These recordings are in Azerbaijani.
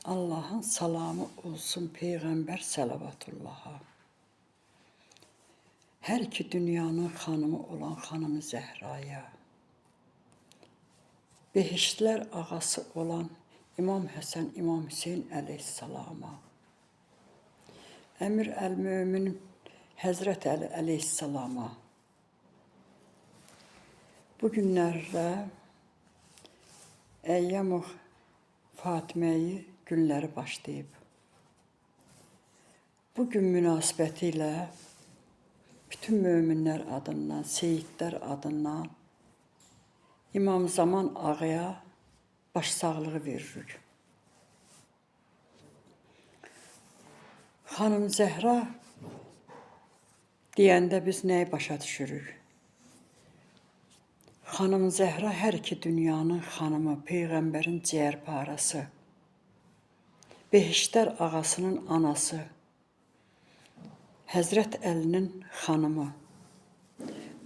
Allah'ın salamı olsun Peygamber Salavatullah'a. Her iki dünyanın hanımı olan Hanım Zehra'ya. Behiştler ağası olan İmam Həsən, İmam Hüseyin əleyhissalama. Əmir əl-Mömin Həzrət Əli əleyhissalama. Bu günlərdə Əyyam-ı Fatiməyi günləri başlayıb. Bu gün münasibətilə bütün möminlər adından, seyidlər adından İmam Zaman ağaya başsağlığı veririk. Xanım Zəhra deyəndə biz nəyi başa düşürük? Xanım Zəhra hər iki dünyanın xanımı, Peyğəmbərin ciyərparası, Behiştlər ağasının anası, Həzrət Əlinin xanımı.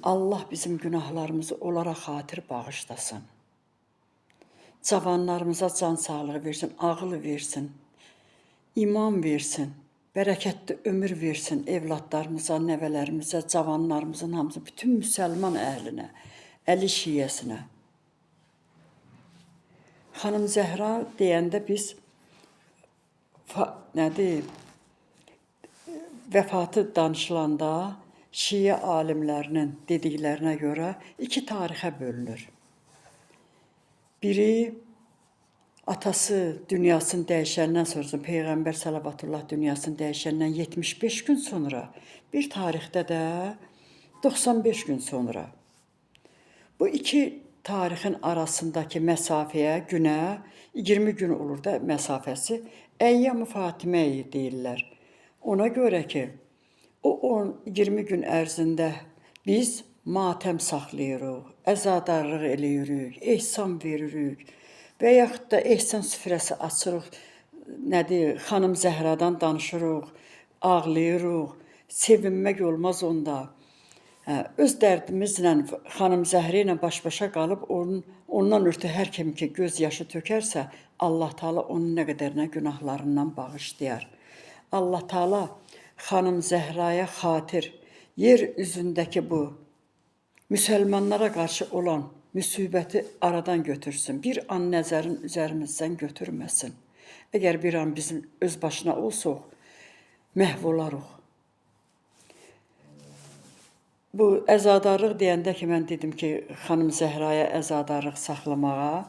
Allah bizim günahlarımızı onlara xatir bağışlasın. Cavanlarımıza can sağlığı versin, ağıl versin, iman versin, bərəkətli ömür versin evladlarımıza, nəvələrimizə, cavanlarımızın hamısı, bütün müsəlman əhlinə, Əli şiyyəsinə. Xanım Zəhra deyəndə biz vəfatı danışılanda şiyə alimlərinin dediklərinə görə iki tarixə bölünür. Biri atası dünyasını dəyişəndən sonra, Peyğəmbər Salavatullah dünyasını dəyişəndən 75 gün sonra, bir tarixdə də 95 gün sonra. Bu iki tarixin arasındakı məsafəyə, günə 20 gün olur da məsafəsi. Əyyam-ı Fatiməyi deyirlər. Ona görə ki, o 20 gün ərzində biz matəm saxlayırıq, əzadarlıq eləyirik, ehsan veririk və yaxud da ehsan süfrəsi açırıq, Xanım Zəhradan danışırıq, ağlayırıq, sevinmək olmaz onda. Öz dərdimizlə Xanım Zəhra ilə baş-başa qalıb, ondan ötürü hər kim ki göz yaşı tökərsə, Allah Taala onun nə qədərinə günahlarından bağışlayar. Allah Taala Xanım Zəhraya xatir yer üzündəki bu müsəlmanlara qarşı olan müsibəti aradan götürsün. Bir an nəzərin üzərimizdən götürməsin. Əgər bir an bizim öz başına olsaq, məhv olarıq. Bu əzadarlıq deyəndə ki, mən dedim ki, Xanım Zəhraya əzadarlıq saxlamağa,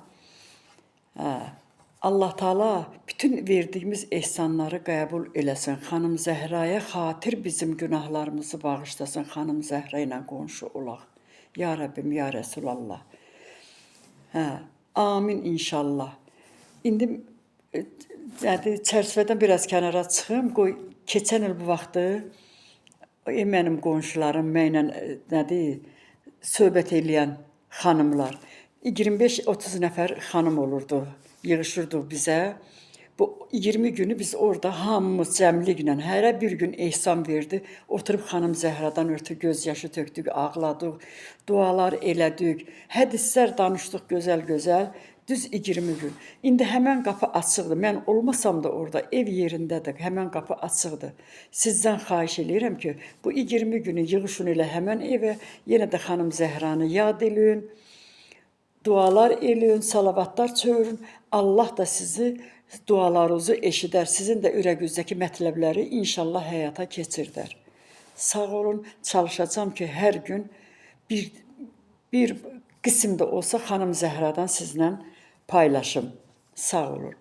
Allah Taala bütün verdiyimiz ehsanları qəbul eləsin. Xanım Zəhraya xatir bizim günahlarımızı bağışlasın. Xanım Zəhra ilə qonşu olaq. Ya Rəbbim, ya Rəsulallah. Amin inşallah. İndi çərçivədən biraz kənara çıxım. Qoy, keçən il bu vaxtı mənim qonşularım, mənlə söhbət eləyən xanımlar, 25-30 nəfər xanım olurdu. Yığışırdıq bizə. Bu 20 günü biz orada hamımız cəmliklə hərə bir gün ehsan verdi. Oturub Xanım Zəhradan ötürü göz yaşı tökdük, ağladıq, dualar elədik, hədislər danışdıq gözəl-gözəl. Düz 20 gün. İndi həmən qapı açıqdır. Mən olmasam da orada ev yerindədir. Həmən qapı açıqdır. Sizdən xahiş edirəm ki, bu 20 günü yığışın elə həmən evə, yenə də Xanım Zəhranı yad eləyin. Dualar eləyin, salavatlar çövürün. Allah da sizi dualarınızı eşidər. Sizin də ürəqinizdəki mətləbləri inşallah həyata keçirdər. Sağ olun, çalışacağım ki, hər gün bir qism də olsa Xanım Zəhradan sizlə paylaşım. Sağ olun.